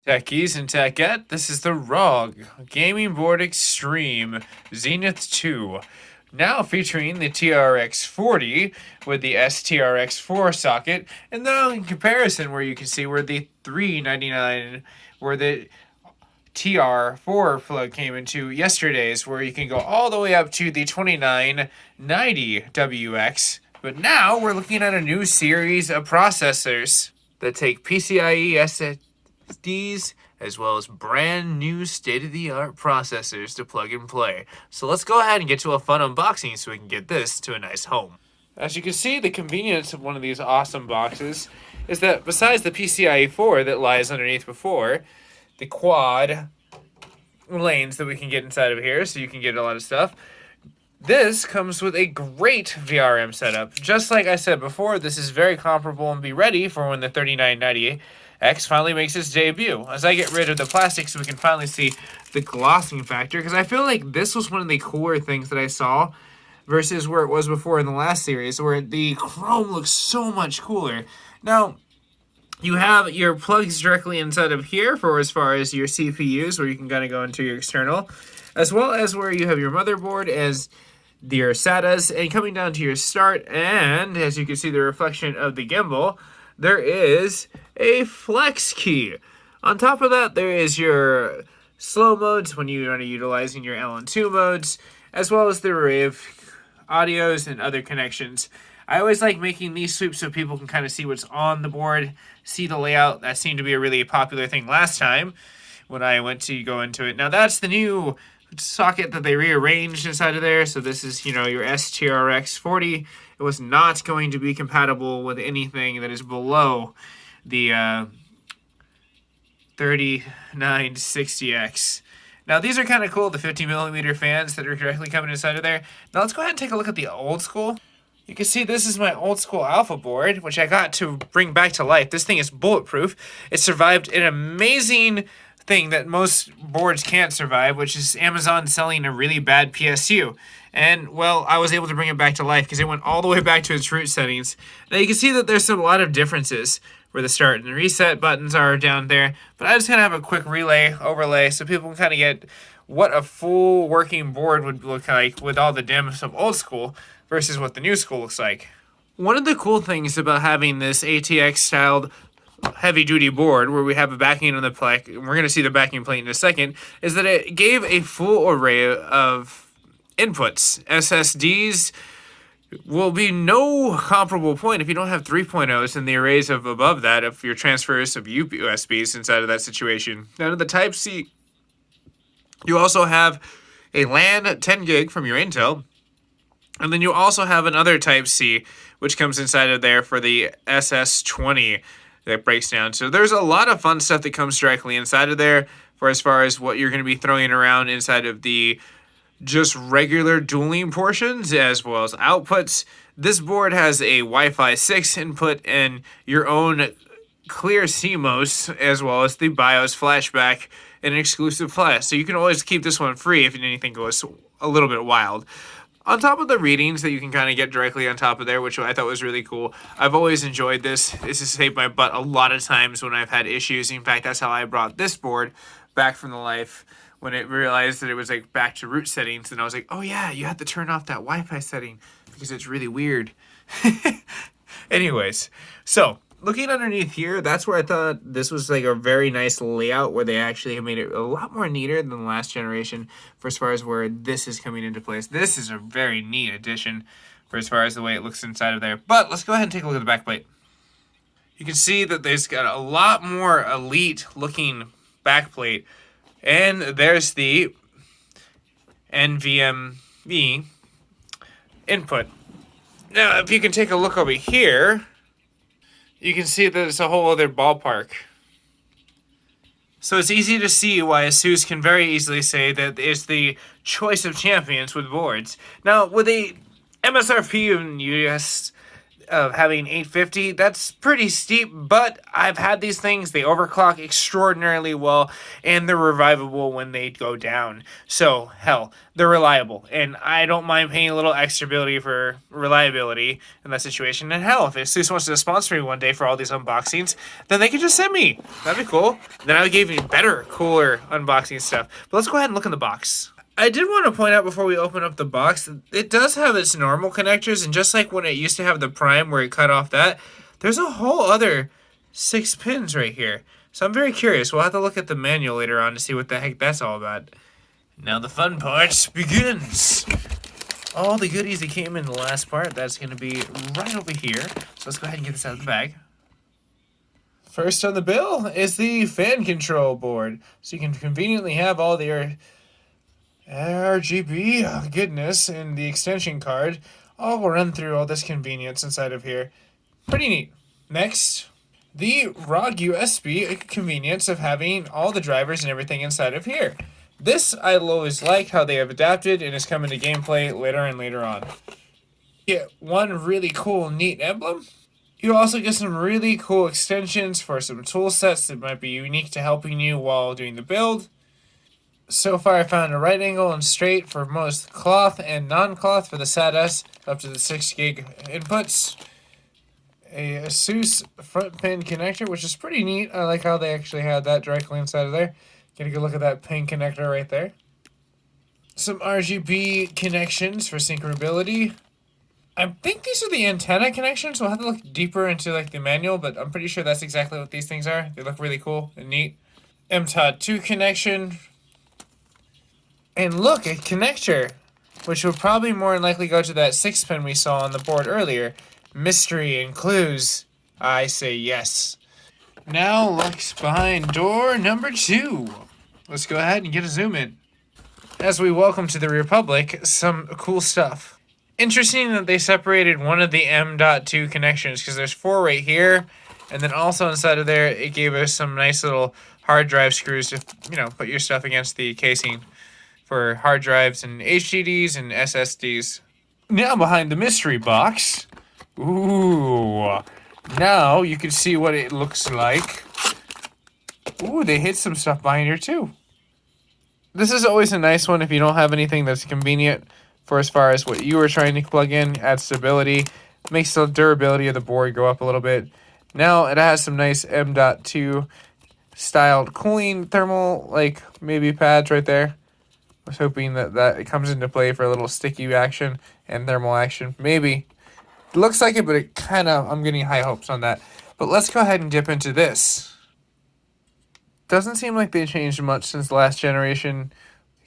Techies and Techette, this is the Rog Gaming Board Extreme Zenith II. Now featuring the sTRX40 with the sTRX4 socket, and now in comparison where you can see where the $399, where the TR4 plug came into yesterday's, where you can go all the way up to the 2990WX. But now we're looking at a new series of processors that take PCIe SSDs as well as brand new state-of-the-art processors to plug and play. So let's go ahead and get to a fun unboxing so we can get this to a nice home. As you can see, the convenience of one of these awesome boxes is that besides the PCIe 4 that lies underneath before, the quad lanes that we can get inside of here, so you can get a lot of stuff. This comes with a great VRM setup. Just like I said before, this is very comparable and be ready for when the 3990X finally makes its debut. As I get rid of the plastic so we can finally see the glossing factor, because I feel like this was one of the cooler things that I saw versus where it was before in the last series, where the chrome looks so much cooler. Now, you have your plugs directly inside of here for as far as your CPUs, where you can kind of go into your external, as well as where you have your motherboard as your SATAs, and coming down to your start, and as you can see the reflection of the gimbal, there is a flex key. On top of that, there is your slow modes when you are utilizing your LN2 modes, as well as the array of audios and other connections. I always like making these sweeps so people can kind of see what's on the board, see the layout. That seemed to be a really popular thing last time when I went to go into it. Now that's the new socket that they rearranged inside of there. So this is, your sTRX40. It was not going to be compatible with anything that is below the 3960X. Now these are kind of cool, the 50mm fans that are directly coming inside of there. Now let's go ahead and take a look at the old school. You can see this is my old school alpha board, which I got to bring back to life. This thing is bulletproof. It survived an amazing thing that most boards can't survive, which is Amazon selling a really bad PSU. And, well, I was able to bring it back to life because it went all the way back to its root settings. Now you can see that there's a lot of differences where the start and the reset buttons are down there. But I just going to have a quick overlay so people can kind of get what a full working board would look like with all the dimms of old school versus what the new school looks like. One of the cool things about having this ATX styled heavy-duty board where we have a backing on the plate, and we're going to see the backing plate in a second, is that it gave a full array of inputs. SSDs will be no comparable point if you don't have 3.0s and the arrays of above that of your transfers of USBs inside of that situation. Now to the Type-C, you also have a LAN 10 gig from your Intel, and then you also have another Type-C, which comes inside of there for the SS20 that breaks down. So there's a lot of fun stuff that comes directly inside of there for as far as what you're going to be throwing around inside of the just regular dueling portions as well as outputs. This board has a Wi-Fi 6 input and your own clear CMOS as well as the BIOS flashback and an exclusive flash. So you can always keep this one free if anything goes a little bit wild. On top of the readings that you can kind of get directly on top of there, which I thought was really cool. I've always enjoyed this. This has saved my butt a lot of times when I've had issues. In fact, that's how I brought this board back from the life when it realized that it was like back to root settings. And I was like, oh yeah, you have to turn off that Wi-Fi setting because it's really weird. Anyways, so looking underneath here, that's where I thought this was like a very nice layout where they actually have made it a lot more neater than the last generation for as far as where this is coming into place. This is a very neat addition for as far as the way it looks inside of there. But let's go ahead and take a look at the backplate. You can see that there's got a lot more elite looking backplate. And there's the NVMe input. Now, if you can take a look over here, you can see that it's a whole other ballpark. So it's easy to see why ASUS can very easily say that it's the choice of champions with boards. Now, with a MSRP in US of having 850. That's pretty steep, but I've had these things. They overclock extraordinarily well, and they're revivable when they go down. So, hell, they're reliable, and I don't mind paying a little extra ability for reliability in that situation. And hell, if ASUS wants to sponsor me one day for all these unboxings, then they can just send me. That'd be cool. Then I would give you better, cooler unboxing stuff. But let's go ahead and look in the box. I did want to point out before we open up the box, it does have its normal connectors, and just like when it used to have the Prime where it cut off that, there's a whole other 6 pins right here. So I'm very curious. We'll have to look at the manual later on to see what the heck that's all about. Now the fun part begins. All the goodies that came in the last part, that's going to be right over here. So let's go ahead and get this out of the bag. First on the bill is the fan control board. So you can conveniently have all the RGB goodness in the extension card. I'll run through all this convenience inside of here. Pretty neat. Next, the ROG USB convenience of having all the drivers and everything inside of here. This I always like how they have adapted and is coming to gameplay later and later on. You get one really cool, neat emblem. You also get some really cool extensions for some tool sets that might be unique to helping you while doing the build. So far I found a right angle and straight for most cloth and non-cloth for the SATA up to the 6 gig inputs. A ASUS front pin connector, which is pretty neat. I like how they actually had that directly inside of there. Get a good look at that pin connector right there. Some RGB connections for synchrability. I think these are the antenna connections. We'll have to look deeper into like the manual, but I'm pretty sure that's exactly what these things are. They look really cool and neat. M.2 connection. And look, a connector, which would probably more than likely go to that 6 pin we saw on the board earlier. Mystery and clues. I say yes. Now looks behind door number 2. Let's go ahead and get a zoom in. As we welcome to the Republic, some cool stuff. Interesting that they separated one of the M.2 connections, because there's 4 right here, and then also inside of there, it gave us some nice little hard drive screws to, put your stuff against the casing for hard drives and HDDs and SSDs. Now behind the mystery box. Ooh. Now you can see what it looks like. Ooh, they hid some stuff behind here too. This is always a nice one if you don't have anything that's convenient for as far as what you were trying to plug in. Adds stability. Makes the durability of the board go up a little bit. Now it has some nice M.2 styled cooling thermal, maybe pads right there. I was hoping that it comes into play for a little sticky action and thermal action. Maybe. It looks like it, but it I'm getting high hopes on that. But let's go ahead and dip into this. Doesn't seem like they changed much since the last generation.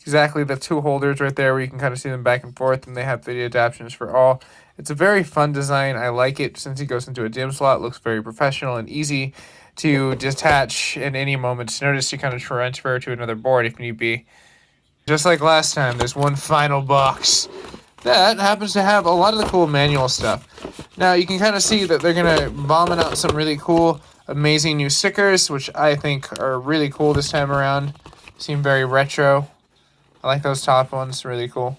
Exactly the 2 holders right there where you can kind of see them back and forth, and they have video adaptions for all. It's a very fun design. I like it since it goes into a DIMM slot. It looks very professional and easy to detach in any moment's notice to kind of transfer to another board if need be. Just like last time, there's one final box that happens to have a lot of the cool manual stuff. Now, you can kind of see that they're going to bombing out some really cool, amazing new stickers, which I think are really cool this time around. Seem very retro. I like those top ones, really cool.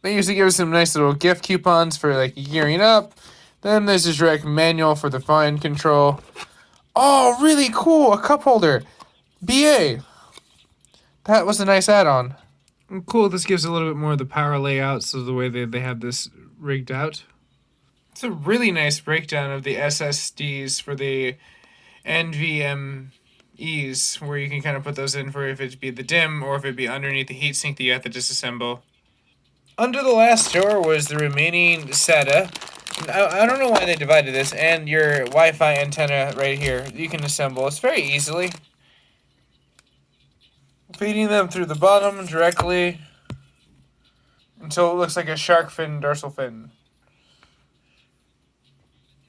They usually give us some nice little gift coupons for gearing up. Then there's this direct manual for the fine control. Oh, really cool, a cup holder. BA. That was a nice add-on. Cool, this gives a little bit more of the power layout, so the way they have this rigged out. It's a really nice breakdown of the SSDs for the NVMe's, where you can kind of put those in for if it be the DIMM or if it be underneath the heatsink that you have to disassemble. Under the last door was the remaining SATA. I don't know why they divided this, and your Wi-Fi antenna right here. You can assemble this very easily. Feeding them through the bottom directly until it looks like a shark fin, dorsal fin.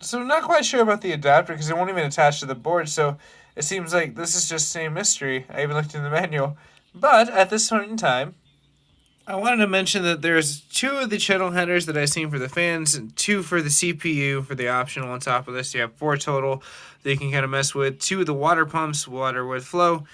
So I'm not quite sure about the adapter because it won't even attach to the board, so it seems like this is just the same mystery. I even looked in the manual. But at this point in time, I wanted to mention that there's 2 of the channel headers that I've seen for the fans, and 2 for the CPU for the optional on top of this. You have 4 total that you can kind of mess with. 2 of the water pumps, water with flow.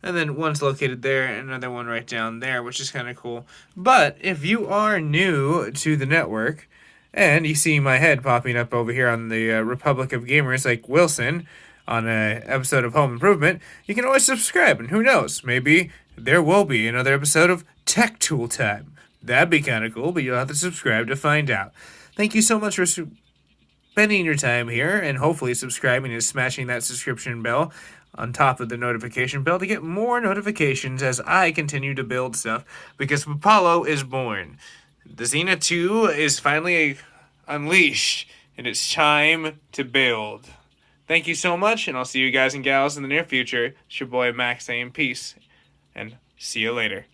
And then one's located there, and another one right down there, which is kind of cool. But if you are new to the network And you see my head popping up over here on the Republic of Gamers like Wilson on an episode of Home Improvement. You can always subscribe, and who knows, maybe there will be another episode of Tech Tool Time. That'd be kind of cool, but you'll have to subscribe to find out. Thank you so much for spending your time here, and hopefully subscribing and smashing that subscription bell on top of the notification bell to get more notifications as I continue to build stuff, because Apollo is born. The Zenith 2 is finally unleashed, and it's time to build. Thank you so much, and I'll see you guys and gals in the near future. It's your boy Max saying peace, and see you later.